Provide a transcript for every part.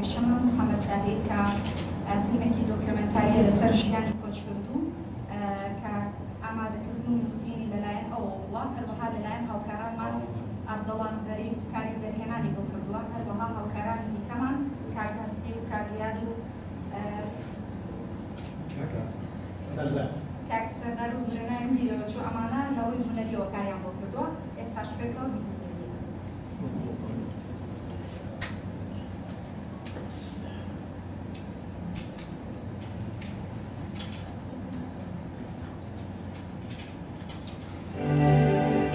شەمان محەممەد زاهیر کە فیلمێکی دۆکیۆمنتاریە لەسەر ژیانی کۆچکردو کە ئامادەکردن و نووسینی لەلایەن ئەوە هەروەها لەلایەن هاوکارانمان ئەبدەڵان غەریب کاری دەرهێنانی بۆ کردووە، هەروەها هاوکارانی دیکەمان کاکەسی و کاگیاد و کاک سەردار و ژێنای میرەوەچوو ئەمانە لەڕووی هونەریەوە کاریان بۆ کردووە. ئێستاش پێکەوە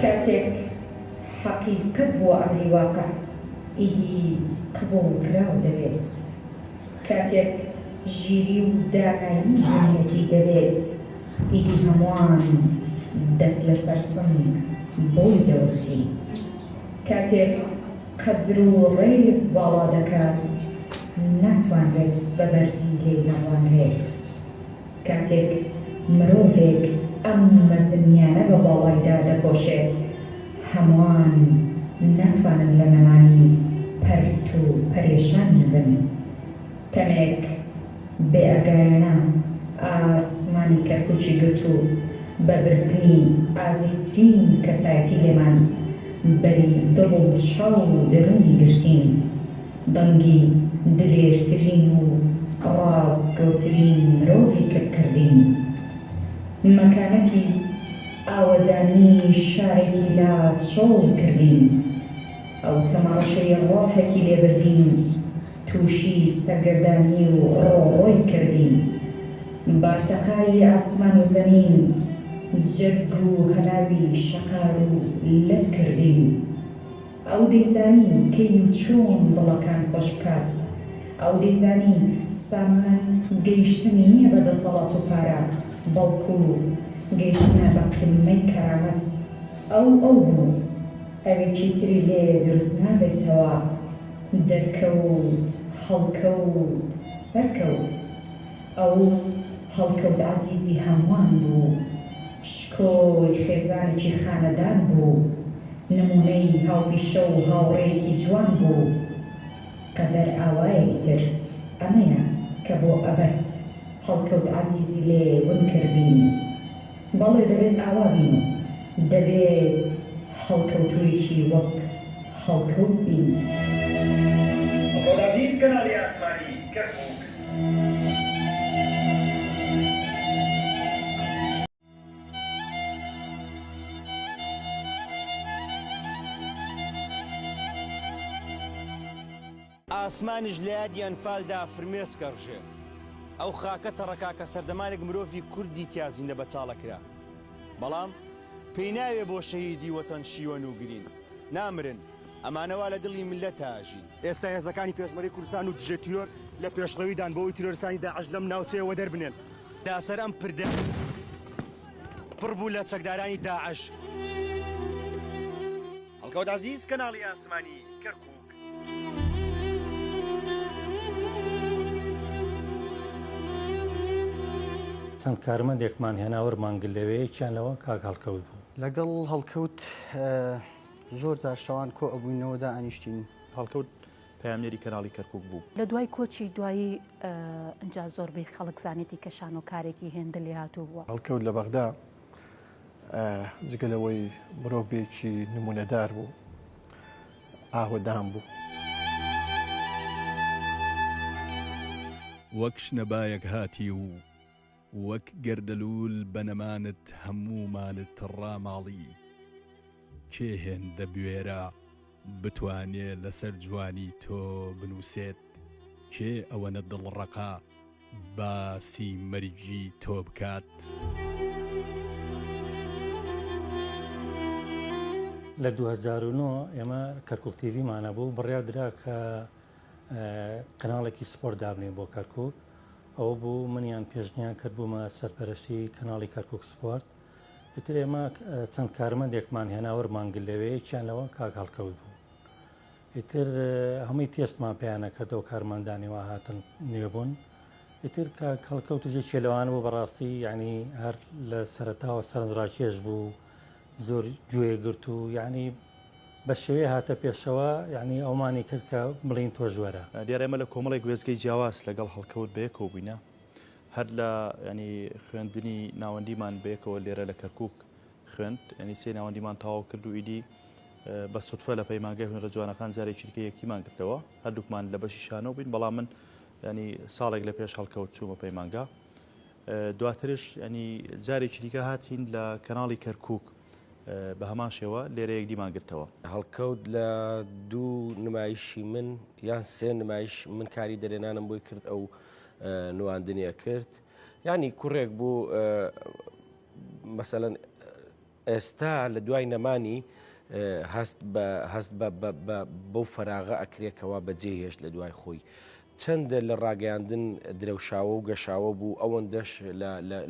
كاتك حقيقة بو أمري واقع إيدي قبول كراو دبيت كاتك جيري وداناي دنيتي دبيت إيدي هموان دس لسر صنق بوي دوستي كاتك قدرو ريز بالا دكات ناتوان ريت ببرزي لي نوان ريت كاتك مروفك ئەمە زمیانە بە باڵایدا دەپۆشێت هەمووان ناتوانن لە نەمانی پەرت و پەرێشان بن. تەمێک بێ ئەگایانە ئاسمانی کەرکووکی گرت و بە بردننی ئازیسترین کەسایەتی لێمان بەری دڵ و شاو و دەرونی گرتین دەنگی درێژترین و ڕاستگەوترین مرۆڤی کردین. مەکانەتی ئاوەدانی شارێکی لا چۆڵ کردین ئەو تەماشای ڕۆفێکی لێبردین تووشی سەرگەردانی و ڕۆڕۆی کردین بارتەقای ئاسمان و زەمین جرگ و هەناوی شەقار و لەت کردین ئەو دەیزانی کەی و چۆن دڵەکان خۆش بکات ئەو دەیزانی سامان گەیشتن نییە بە دەسەڵات و پارە بەڵکو گەیشتنە بە قیمەی کەرامەت ئەو بوو ئەوێکی تری لێ دروست نابێتەوە دەرکەوت هەڵکەوت سەرکەوت ئەو هەڵکەوت عەزیزی هەمووان بوو شکۆی خێزانێکی خانەدان بوو نمونەی هاوپیشە و هاوڕێیەکی جوان بوو قەدەر ئاوایەکی تر ئەمەیە کە بۆ ئەبەت هەڵکەوت عەزیزی لێ ون کردین بەڵێ دەبێت ئاوا بین دەبێت هەڵکەوتوویەکی وەک هەڵکەوت بین. هەڵکەوت عەزیز کەناڵی ئاسمانی کەرکووک ئاسمانیش لە یادی ئەنفالدا فرمێسکە ڕژێ ئەو خاکە تەڕەکا کە سەردەمانێک مرۆڤی کوردی تیازیندە بە چاڵەکرا بەڵام پێی ناوێ بۆ شەهیدی وەتەن شیوەن و گرین نامرن ئەمانەوە لە دڵی ملەتە ئاژین. ئێستا هێزەکانی پێشمەری کوردستان و دژە تیرۆر لە پێشڕەویدان بۆەوەی تیرۆرستانی داعش لەم ناوچەیەوە دەربنێن لاسەر ئەم پردە پڕ بوو لە چەکدارانی داعش. هەڵکەوت عەزیز کەناڵی ئاسمانی کەرکووک چەند کارمەندێکمان هێناوە مانگل لەوەیەکیان لەوە کاک هەڵکەوت بوو لەگەڵ هەڵکەوت زۆر داشەوان کۆ ئەبووینەوەدا ئەنیشتین. هەڵکەوت پامێری کەناڵی کەرکووک بوو لە دوای کۆچی دوایی ئەجا زۆربەی خەڵک زانێتی کە شانۆکارێکی هێندە لێ هاتوو بووە. هەڵکەوت لە بەغدا جگەلەوەی مرۆڤێکی نمونەدار بوو ئاهۆدان بوو وەک شنەبایەک هاتی و وەک گەردەلوول بەنەمانت هەموومانت ڕاماڵی کێ هێندە بوێرە بتوانێ لەسەر جوانی تۆ بنووسێت کێ ئەوەنە دڵڕەقا باسی مەرجی تۆ بکات. لە 2009 ئێمە کەرکووک تیڤیمانە بوو بڕیار درا کە کەناڵێکی سپۆرت دابنێ بۆ کەرکووک ئەوە بوو منیان پێشنیان کرد بوومە سەرپەرستی کەناڵی کەرکووک سپۆرت. ئیتر ئێمە چەند کارمەندێکمان هێناوە مانگل لەوەیەکیان لەوە کاک هەڵکەوت بوو. ئیتر هەمووی تێستمان پێیانە کردەوە کارمەندانیەوە هاتن نوێبوون. ئیتر کاک هەڵکەوت جێکی لەوانە بوو بەڕاستی یعنی هەر لە سەرەتاوە سەرنجڕاکێش بوو زۆر گوێ گرت و یعنی بە شێوەیە هاتە پێشەوە یعنی ئەومانی کرد کە بڵین تۆ ژوەرە دیارە ئێمە لە کۆمەڵێک وێزگەی جیاواز لەگەڵ هەڵکەوت بەیەکەوە بووینە هەر لە ینی خوێندنی ناوەندیمان بەیەکەوە لێرە لە کەرکووک خوێند ینی سێ ناوەندیمان تەواو کرد و ئیدی بە سوتفە لە پەیمانگای هونەرە جوانەکان جارێکی دیکە یەکیمان کردەوە هەردووکمان لە بەشی شانەوە بووین بەڵام من ینی ساڵێک لە پێش هەڵکەوت چوومە پەیمانگا دواترش ینی جارێکی دیکە هاتین لە کەناڵی کەرکووک بە هەمان شێوە لێرە یەکدیمان گرتەوە هەڵکەوت لە دوو نمایشی من یان سێ نمایش من کاری دەرێنانم بۆی کرد ئەو نواندنیە کرد ینی کوڕێک بوو مەسەلەن ئێستا لە دوای نەمانی هەست بەو فەراغە ئەکرێکەوە بەجێهێشت لە دوای خۆی چەندە لە ڕاگەیاندن درەوشاوە و گەشاوە بوو ئەوەندەش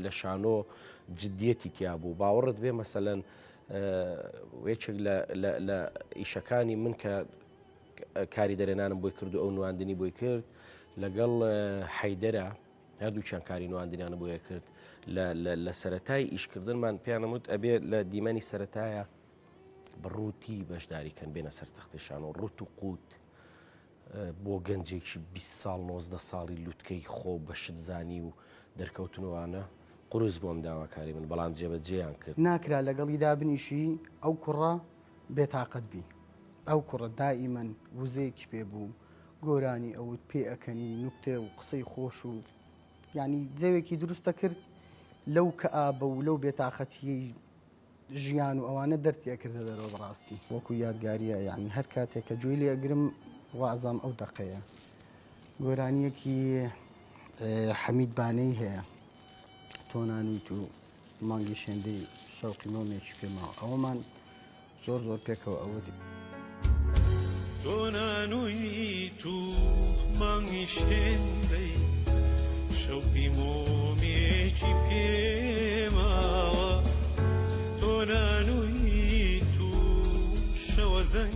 لە شانۆ جددیەتی تیا بوو باوەڕت بێ مەسەلەن وێچێک لە ئیشەکانی من کە کاری دەرێنانم بۆی کرد و ئەو نواندنی بۆی کرد لەگەڵ حەیدەرە هەردووچیان کاری نواندنیانە بۆیە کرد لە سەرەتای ئیشکردنمان پیانەموت ئەبێ لە دیمەنی سەرەتایە بڕووتی بەشداریکەن بێنە سەر تەختێشان و ڕوت و قوت بۆ گەنجێکی 20 ساڵ 19 ساڵی لوتکەی خۆ بە شتزانی و دەرکەوتنەوەوانە قروس بۆم داواکاری من بەڵام جێبەجێیان کرد ناکرا لەگەڵی دابنیشی ئەو کوڕە بێتاقەت بی ئەو کوڕە دائیمەن وزەیەکی پێ بوو گۆرانی ئەوت پێ ئەکەنی نوکتێ و قسەی خۆش و ینی جەوێکی دروستە کرد لەو کە ئابە و لەو بێتاقەتیەی ژیان و ئەوانە دەرتیە کردە دەرەوە بەڕاستی وەکو یادگاریە یعنی هەر کاتێک کە جوێی لێگرم وازام ئەو دەقەیە گۆرانیەکی حەمید بانەی هەیە تۆ نانویت و مانگی شێندەی شەوقی مۆمێکی پێماوە ئەوەمان زۆر زۆر پێکەوە ئەوەتی تۆ نانویت و مانگی شێندەی شەوقی مۆمێکی پێماوە تۆ نانویت و شەوە زەنگ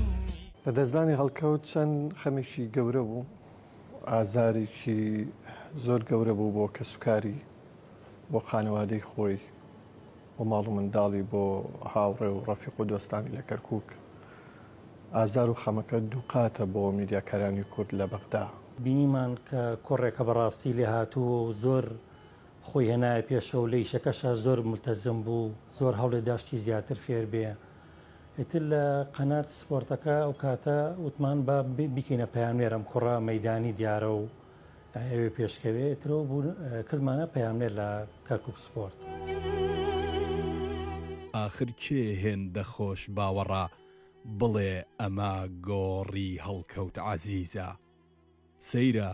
بەدەستدانی هەڵکەوت چەند خەمێکی گەورە بوو ئازارێکی زۆر گەورە بوو بۆ کەسوکاری بۆ خانەوادەی خۆی بۆ ماڵ و منداڵی بۆ هاوڕێ و ڕەفیق و دۆستانی لە کەرکووک ئازار و خەمەکە دووقاتە بۆ میدیاکارانی کورد لە بەغدا بینیمان کە کوڕێکە بەڕاستی لێ هاتوو زۆر خۆی هێنایە پێشەوە لە ئیشەکەشە زۆر ملتەزم بوو زۆر هەوڵێ داشتی زیاتر فێر بێ ئیتر لە قەنات سپۆرتەکە ئەو کاتە وتمان بە بیکەینە پەیامنێرم کوڕە مەیدانی دیارە و ئەوێ پێشکەوێ ترەوە بوو کردمانە پەیامنێر لە کەرکووک سپۆرت آخر کێ هێندە خۆش باوەڕە بڵێ ئەمە گۆڕی هەڵکەوت عەزیزە سەیرە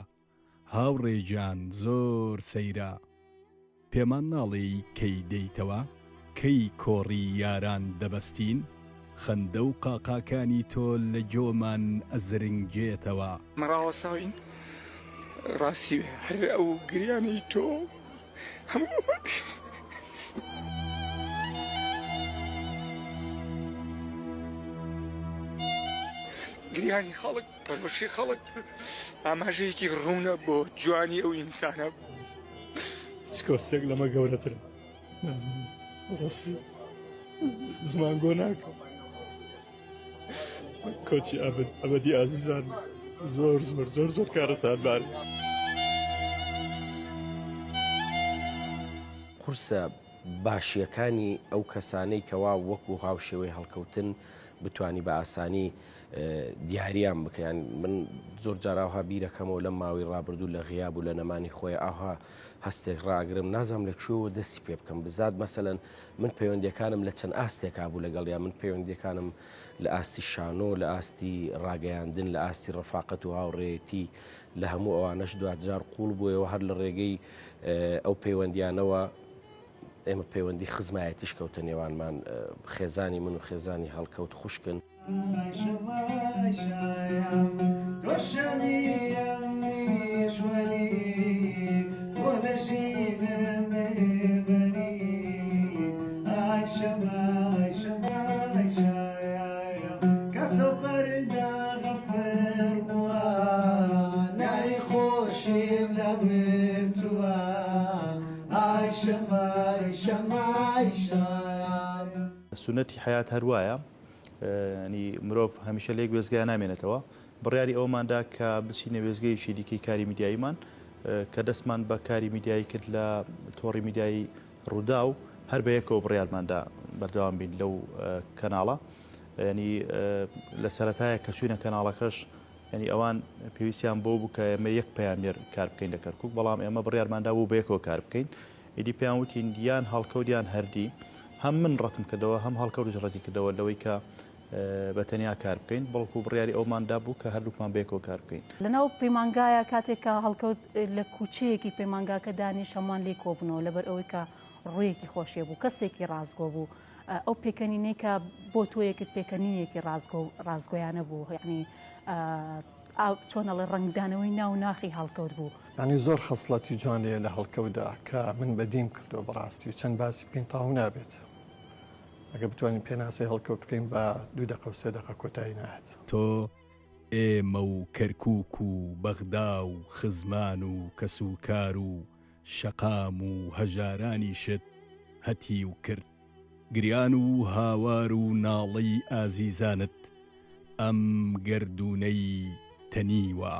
هاوڕێجان زۆر سەیرە پێمان ناڵێی کەی دەیتەوە کەی کۆڕی یاران دەبەستین خەندە و قاقاکانی تۆ لە جۆمان ئەزرنگێتەوە مەڕاوەساوین ڕاستی هەر ئەو گریانی تۆ هەموو گریانی خەڵک پەروەشی خەڵک ئاماژەیەکی ڕوونە بۆ جوانی ئەو ئینسانە هیچ کۆسێک لەمە گەورەتر نازم ڕاستی زمان گۆ ناکەم کۆچی ئەبەدی ئازیزان زۆر زۆر زۆر زۆر کارە سادبار قورسە باشیەکانی ئەو کەسانەی کەوا وەکو هاوشێوەی هەڵکەوتن بتانی بە ئاسانی دیاریان بکەیان من زۆر جاراوها بیرەکەمەوە لە ماوەی ڕابردوو لە غیاب و لە نەمانی خۆی ئاها هەستێک ڕاگرم نازام لە کوێوە دەستی پێ بکەم بزاد مەسەلەن من پەیوەندیەکانم لە چەند ئاستێکا بوو لەگەڵ یا من پەیوەندیەکانم لە ئاستی شانۆ لە ئاستی ڕاگەیاندن لە ئاستی ڕەفاقەت و هاوڕێتی لە هەموو ئەوانەش دواتجار قوڵ بووەوە هەر لە ڕێگەی ئەو پەیوەندیانەوە ئێمە پەیوەندی خزمایەتیش کەوتە نێوانمان خێزانی من و خێزانی هەڵکەوت خوشکن سنەتی حیات هەروایە ینی مرۆڤ هەمیشە لێک وێزگای نامێنێتەوە بڕیاری ئەوماندا کە بچینە وێزگەیەکی دیکەی کاری میدیاییمان کە دەستمان بە کاری میدیایی کرد لە تۆڕی میدیایی ڕوودا و هەر بە یەکەوە بڕیارماندا بەردەوام بین لەو کەناڵە ینی لە سەرەتایە کە چوینە کەناڵەکەش ینی ئەوان پێویستیان بۆ بوو کە ئێمە یەک پەیامێر کار بکەین لە کەرکووک بەڵام ئێمە بڕیارماندا بوو بە یەکەوە کار بکەین ئیدی پێیان وتین دیان هەڵکەوتیان هەردی هەم من ڕەتم کردەوە هەم هەڵکەوتش ڕەتی کردەوە لەوەی کە بەتەنیا کار بکەین بەڵکو بڕیاری ئەوماندا بوو کە هەردووکمان بەیەکەوە کار بکەین لەناو پەیمانگایە کاتێککە هەڵکەوت لە کوچەیەکی پەیمانگاکە دانیش هەمان لێ کۆبنەوە لەبەر ئەوەی کە ڕوویەکی خۆشیە بوو کەسێکی ڕازگۆ بوو ئەو پێکەنینەی کە بۆ تۆیەکت پێکەنینێکی ڕازگۆیانە بوو یعنی چۆنەڵی ڕنگدانەوەی ناو ناخی هەڵکەوت بوو ینی زۆر خەسڵەتی جوان لێ لە هەڵکەوتدا کە من بەدیم کردو بەڕاستی چەند باسی بکەین تاو نابێت ئەگە بتوانین پێناسی هەڵکەوت بکەین بە 2 دقە و 3 دقە کۆتایی نهات تۆ ئێمە و کەرکووک و بەغدا و خزمان و کەسوکار و شەقام و هەژارانی شت هەتی و کرد گریان و هاوار و ناڵەی ئازیزانت ئەم گردونەی تەنیوە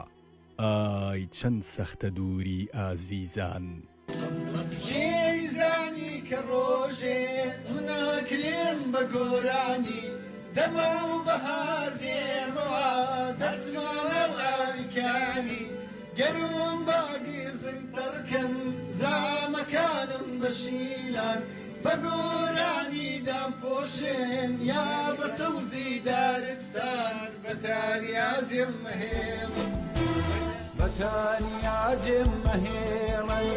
ئای چەند سەختە دووری ئازیزان شیزانی کە ڕۆژێ مناکرێم بە گۆرانی دەمە و بەهار دێمەوە دەچمانە و ئاویکانی گەروم باگیزم تەڕکەن زامەکانم بەشیلان بە گۆرانی دامپۆشێن یا بە سەوزی دارستان بەتانیازم مەهێڵ بەتانیازم مەهێڵن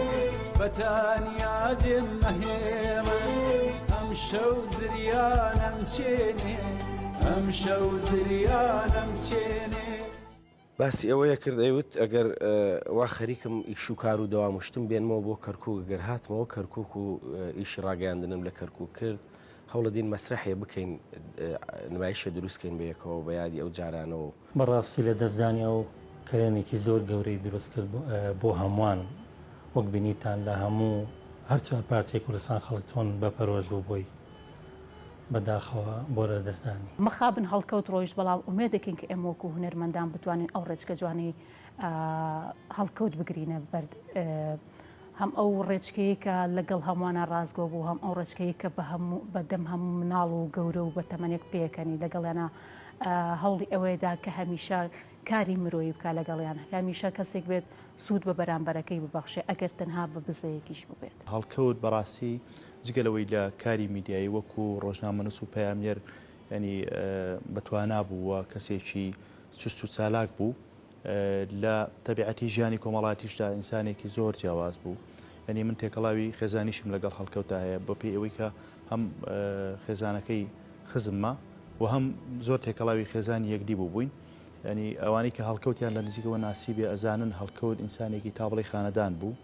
بەتانیازم مەهێڵن ئەم شەو زریانم چێنێ ئەم شەو زریانم چێنێ باسی ئەوەیە کرد ئەیوت ئەگەر وا خەریکم ئیش و کار و دەوامشتم بێنمەوە بۆ کەرکووک گەر هاتمەوە کەرکووک و ئیشی ڕاگەاندنم لە کەرکووک کرد هەوڵە دین مەسرحێ بکەین نمایشە دروستکەین بەیەکەوە بە یادی ئەو جارانەوە بەڕاستی لە دەستدانی ئەو کەرێنێکی زۆر گەورەی دروست کرد بۆ هەمووان وەک بینیتان لە هەموو هەر چوار پارچەی کوردستان خەڵک چۆن بەپەرۆژ بوو بۆی بەداخەوە بۆ لە دەستدانی مەخابن هەڵکەوت ڕۆیشت بەڵام ئومێدەکەین کە ئێمە وەکو هونەرمەندان بتوانین ئەو ڕێچکە جوانی هەڵکەوت بگرینە بەرد هەم ئەو ڕێچکەیە کە لەگەڵ هەمووانە ڕازگۆ بوو هەم ئەو ڕێچکەیە کە بەدەم هەموو مناڵ و گەورە و بە تەمەنێک پێەکەنی لەگەڵیانە هەوڵی ئەوەیەدا کە هەمیشە کاری مرۆیی بکە لەگەڵیان هەمیشە کەسێک بێت سوود بە بەرامبەرەکەی ببەخشێ ئەگەر تەنها بە بزەیەکیش ببێت هەڵکەوت بەڕاستی جگەلەوەی لە کاری میدیایی وەکو ڕۆژنامەنووس و پەیامێر ینی بەتوانا بووە کەسێکی چست و چالاک بوو لە تەبیعەتی ژیانی کۆمەڵاتیشدا ئینسانێکی زۆر جیاواز بوو ینی من تێکەڵاوی خێزانیشم لەگەڵ هەڵکەوتە هەیە بە پێی ئەوەی کە هەم خێزانەکەی خزممە و هەم زۆر تێکەڵاوی خێزانی یەکدی بوو بووین ینی ئەوانەی کە هەڵکەوتیان لە نزیکەوە ناسیبێ ئەزانن هەڵکەوت ئینسانێکی تا بڵێ خانەدان بوو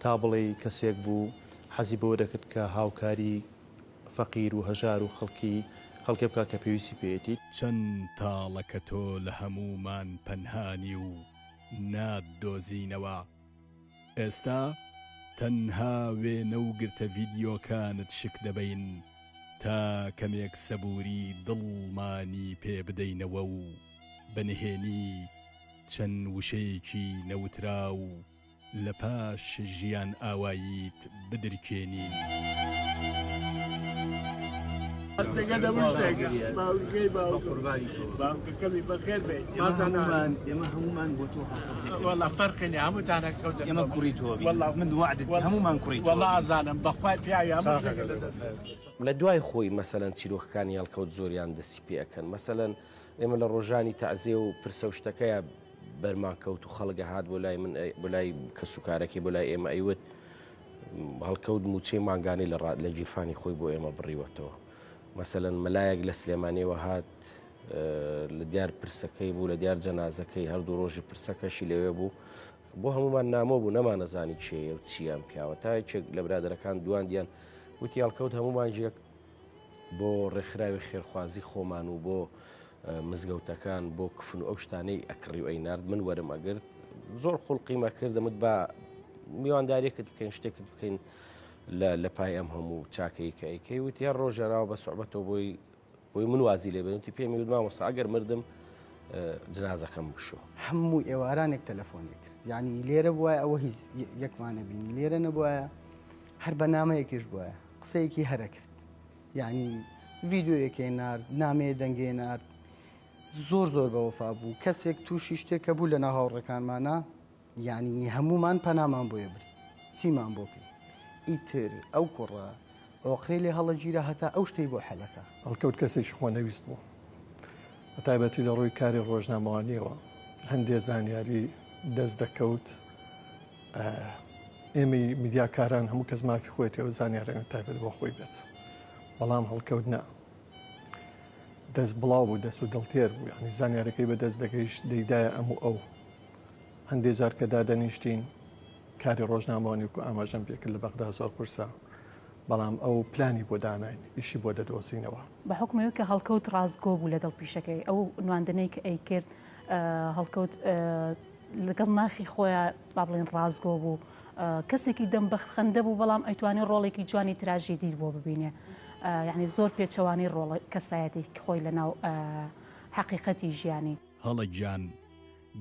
تا بڵێ کەسێک بوو حەزی بۆ دەکرد کە هاوکاری فەقیر و هەژار و خەڵکی بکە کە پێویستی پێێتی چەند تاڵەکە تۆ لە هەمومان پەنهانی و نادۆزینەوە ئێستا تەنها وێنە و گرتە ڤیدیۆکانت شک دەبین تا کەمێک سەبووری دڵمانی پێ بدەینەوە و بەنهێنی چەند وشەیەکی نەوترا و لە پاش ژیان ئاواییت بدرکێنین. ئێمە هەمومان بۆ تۆ وەڵا فەرقێنێ هەمووتانە کەوت ئێمە کوڕی تۆ وەڵا من وعدت هەمومان کوڕی وەڵا ئازانم بەخوای پیاوی لە دوای خۆی مەسەلەن چیرۆکەکانی هەڵکەوت زۆریان دەستی پێەکەن مەسەلەن ئێمە لە ڕۆژانی تەعزیە و پرسە و شتەکەیە بەرمانکەوت و خەڵگە هات بۆ لای من بۆ لای کەسوکارەکەی بۆ لای ئێمە ئەیوت هەڵکەوت موچەی مانگانی لە جیرفانی خۆی بۆ ئێمە بڕیوەتەوە مەسەلەن مەلایەک لە سلێمانیەوە هات لە دیار پرسەکەی بوو لە دیار جەنازەکەی هەردوو ڕۆژی پرسەکەشی لەوێ بوو بۆ هەمومان نامۆ بوو نەمانەزانی چێە و چیان پیاوە تا یەکێک لە برادەرەکان دوان وتی هەڵکەوت هەمومان ژێک بۆ ڕێکخراوی خێرخوازی خۆمان و بۆ مزگەوتەکان بۆ کفن و ئەو شتانەی ئەکڕی و ئەینارد من وەرم ئەگرت زۆر خوڵقیمە کردمت بە میوانداریەکت بکەین شتێکت بکەین لە پای ئەم هەموو چاکەی کە ئەیکەی وتی هەر ڕۆژێراوە بە سوحبەتەوە بۆی بۆی من وازی لێ بێنتی پێمی وت مامۆستا ئەگەر مردم جنازەکەم بشۆ هەموو ئێوارانێک تەلەفۆنێ کرد یعنی لێرە بووە ئەوە هیچ یەکمانە بین لێرە نەبووە هەر بەنامەیەکیش بووە قسەیەکی هەرە کرد یعنی ڤیددیۆیەکێ نارد نامەیە دەنگێ نارد زۆر زۆر بەوەفا بوو کەسێک تووشی شتێکە بوو لە ناو هاوڕەکانمانە یعنی هەمومان پەنامان بۆیە برد چیمان بۆ کرد ئیتر ئەو کوڕە ئۆقرێ لێ هەڵەگیرە هەتا ئەو شتەی بۆ حەلەکە هەڵکەوت کەسێکی خۆ نەویست بوو بە تایبەتی لە ڕووی کاری ڕۆژنامەوانیەوە هەندێک زانیاری دەست دەکەوت ئێمەی میدیاکاران هەموو کەس مافی خۆیتەوە زانیارەکە تایبەت بۆ خۆی بێت بەڵام هەڵکەوت نا دەست بڵاو بوو دەست و دڵتێر بوو یعنی زانیارەکەی بە دەست دەگەیشت دەیدایە ئەموو ئەو هەندێک جار کە دادەنیشتین کاری ڕۆژنامەوانی و ئاماژەم پێکرد لە بەغدا زۆر قورسە بەڵام ئەو پلانی بۆ داناین ئیشی بۆ دەدۆزینەوە بە حکومەوە کە هەڵکەوت ڕازگۆ بوو لەگەڵ پیشەکەی ئەو نواندنەی کە ئەی کرد هەڵکەوت لەگەڵ ناخی خۆیان با بڵێن ڕازگۆ بوو کەسێکی دەم بەخەندە بوو بەڵام ئەیتوانی ڕۆڵێکی جوانی تراژیدی بۆ ببینێ یعنی زۆر پێچەوانی ڕۆڵ کەسایەتی خۆی لەناو حقیقەتی ژیانی هەڵک گیان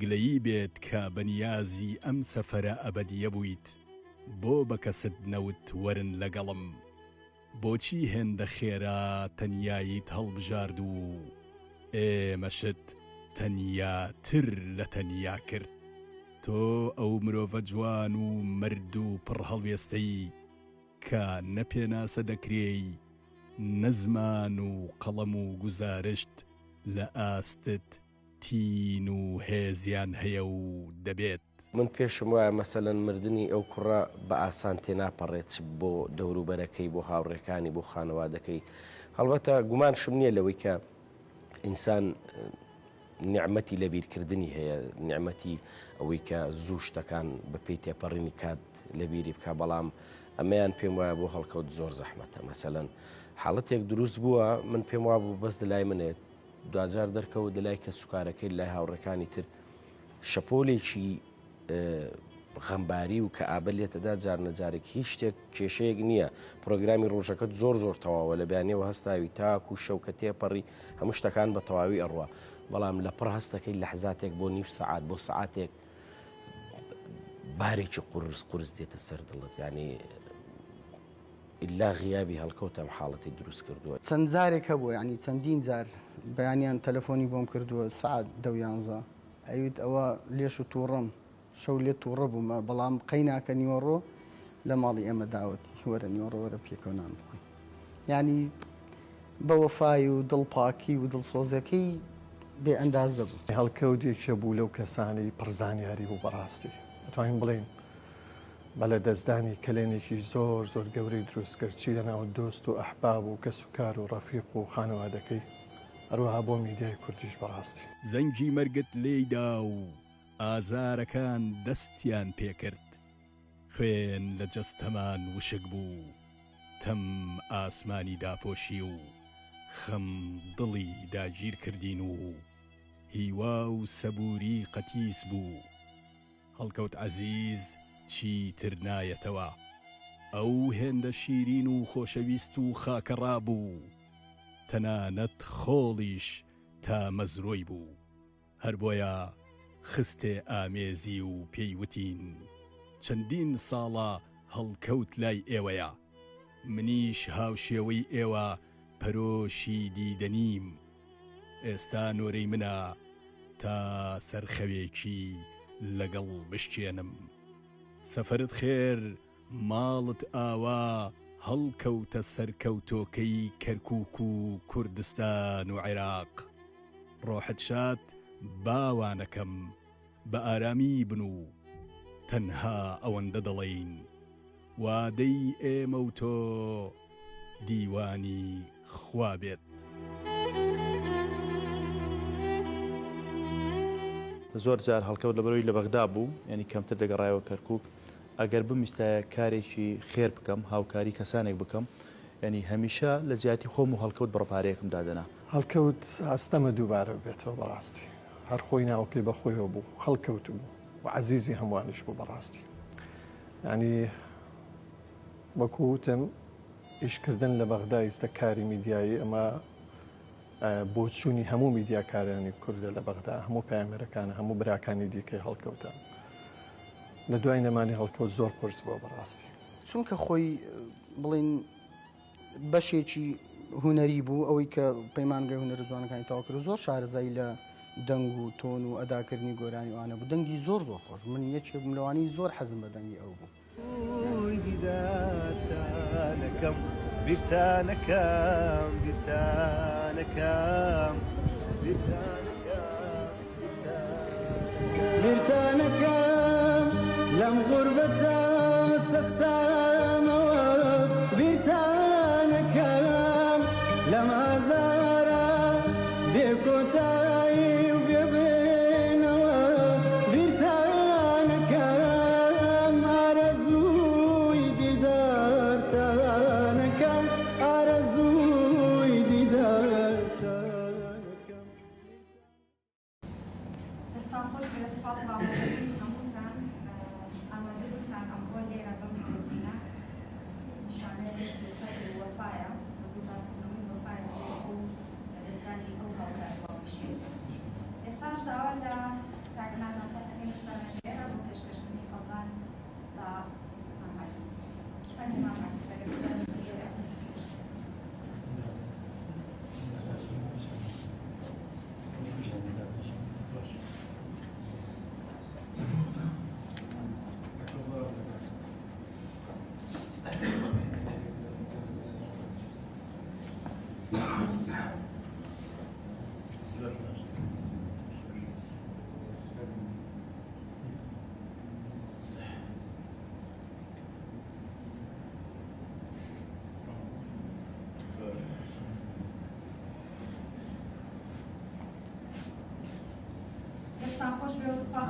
گلەیی بێت کە بەنیازی ئەم سەفەرە ئەبەدیە بوویت بۆ بە کەست نەوت وەرن لەگەڵم بۆچی هێندە خێرا تەنیاییت هەڵبژارد و ئێمەشت تەنیاتر لە تەنیا کرد تۆ ئەو مرۆڤە جوان و مرد و پڕ هەڵوێستەی کە نەپێناسە دەکرێی نەزمان و قەڵەم و گوزارشت لە ئاستت تین و هێزیان هەیە و دەبێت من پێشم وایە مەسەلەن مردنی ئەو کوڕە بە ئاسان تێناپەڕێت بۆ دەوروبەرەکەی بۆ هاوڕێکانی بۆ خانەوادەکەی هەڵبەتە گومانشم نییە لەوەی کە ئینسان نیعمەتی لەبیرکردنی هەیە نیعمەتی ئەوەی کە زوو شتەکان بە پێی تێپەڕینی کات لەبیری بکە بەڵام ئەمەیان پێم وایە بۆ هەڵکەوت زۆر زەحمەتە مەسەلەن حاڵەتێک دروست بووە من پێم وا بوو بەس دلای منێت دوجار دەرکەوت دلای کە سوکارەکەی لای هاوڕەکانی تر شەپۆلێکی غەمباری و کە ئابلێتەدا جار نەجارێک هیچ شتێک کێشەیەک نییە پرۆگرامی ڕۆژەکەت زۆر زۆر تەواوە لە بیانەوە هەستاوی تاکو و شەوکە تێپەڕی هەموو شتەکان بە تەواوی ئەڕوە بەڵام لە پڕ هەستەکەی لەحزاتێک بۆ نیو سەعات بۆ سەعاتێک بارێکی قورس دێتە سەر دڵت ینی ئللا غیابی هەڵکەوتم حاڵەتی دروست کردووە چەند جارێک هەبووە ینی چەندین جار بەیانیان تەلەفۆنی بۆم کردووە سعات 11 ئەویت ئەوە لێش و تووڕم شەو لێ تووڕە بوومە بەڵام قەیناکە نیوەڕۆ لە ماڵی ئێمە داوەتی وەرە نیوەڕۆ وەرە پێکەونان بخۆین ینی بە وەفای و دڵپاکی و دڵسۆزەکەی بێ ئەندازە بوو هەڵکەوتێکە بوو لەو کەسانی پڕزانیاری بوو بەڕاستی دەتوانین بڵێن بە لە دەستدانی کلێنێکی زۆر زۆر گەورەی دروست کرد چی لەناو دۆست و ئەحباب و کەس و کار و ڕەفیق و خانەوادەکەی هەروەها بۆ میدیای کوردیش بەڕاستی زەنگی مەرگت لێیدا و ئازارەکان دەستیان پێکرد خوێن لە جەستەمان وشک بوو تەم ئاسمانی داپۆشی و خەم دڵی داگیر کردین و هیوا و سەبووری قەتیس بوو هەڵکەوت عەزیز چیتر نایەتەوە ئەو هێندە شیرین و خۆشەویست و خاکەڕا بوو تەنانەت خۆڵیش تا مەزرۆی بوو هەر بۆیە خستێ ئامێزی و پێیوتین چەندین ساڵە هەڵکەوت لای ئێوەیە منیش هاوشێوەی ئێوە پەرۆشی دیدەنیم ئێستا نۆرەی منە تا سەرخەوێکی لەگەڵ بشکێنم سەفەرت خێر ماڵت ئاوا هەڵکەوتە سەرکەوتۆکەی کەرکووک و کوردستان و عێراق ڕۆحت شاد باوانەکەم بە ئارامی بن و تەنها ئەوەندە دەڵێین وادەی ئێمە و تۆ دیوانی خوا بێت زۆر جار هەڵکەوت لەبەرەوەی لە بەغدا بوو ینی کەمتر دەگەڕایەوە کەرکووک ئەگەر بمیستایە کارێکی خێر بکەم هاوکاری کەسانێک بکەم ینی هەمیشە لە زیاتی خۆم و هەڵکەوت بڕپارەیەکم دادەنا هەڵکەوت ئاستەمە دووبارە بێتەوە بەڕاستی هەر خۆی ناوکەی بەخۆیەوە بوو هەڵکەوت بوو و عەزیزی هەمووانش بوو بەڕاستی ینی وەکو وتم ئیشکردن لە بەغدا ئێستا کاری میدیایی ئەمە بۆ چوونی هەموو میدیاکارانی کوردە لە بەغدا هەموو پامێرەکانە هەموو براکانی دیکەی هەڵکەوتن لە دوای نەمانی هەڵکەوت زۆر قرس بۆ بەڕاستی چونکە خۆی بڵین بەشێکی هوەری بوو ئەوەی کە پەیمانگەی هوەر جوانەکانی تاواکرد زۆر شارەزایی لە دەنگ و تۆن و ئەداکردنی گۆرانی وانە بوو دەنگی زۆر خۆش من یەکێک ملەوانی زۆر حەزم بە دەنگی ئەو بوو بیرتانەکەم بیرتانەکەم بیرتانەکەم بیرتانەکەم لەم غوربەتە سەختانەوە بیرتانەکەم لەم ئازارە بێکۆتایی و بێبێنەوە بیرتانەکەم ئارەزووی دیدارتانەکەم ئارەزووی دیدارتانەکەم دەستان خۆش بێ سپاس مامۆستای هەمووتان ئامادە بووتان ئەمڕۆ لێرە بەم کۆتینە نیشانەیەک سێکەتی وەفایە بەگوزارکردنەوەی وەفایە بۆ لەدەستدانی ئەو هاوکارەوە بشێت ئێستاش داوا لە تاکنان ناسەتەکەی شتانە لێرە بۆ پێشکەشکردنی قەڵغان بە ماماسیس ئەنی ماماسیس ئەگەر بزانین لێرە دەستان خۆش بێ و سپاس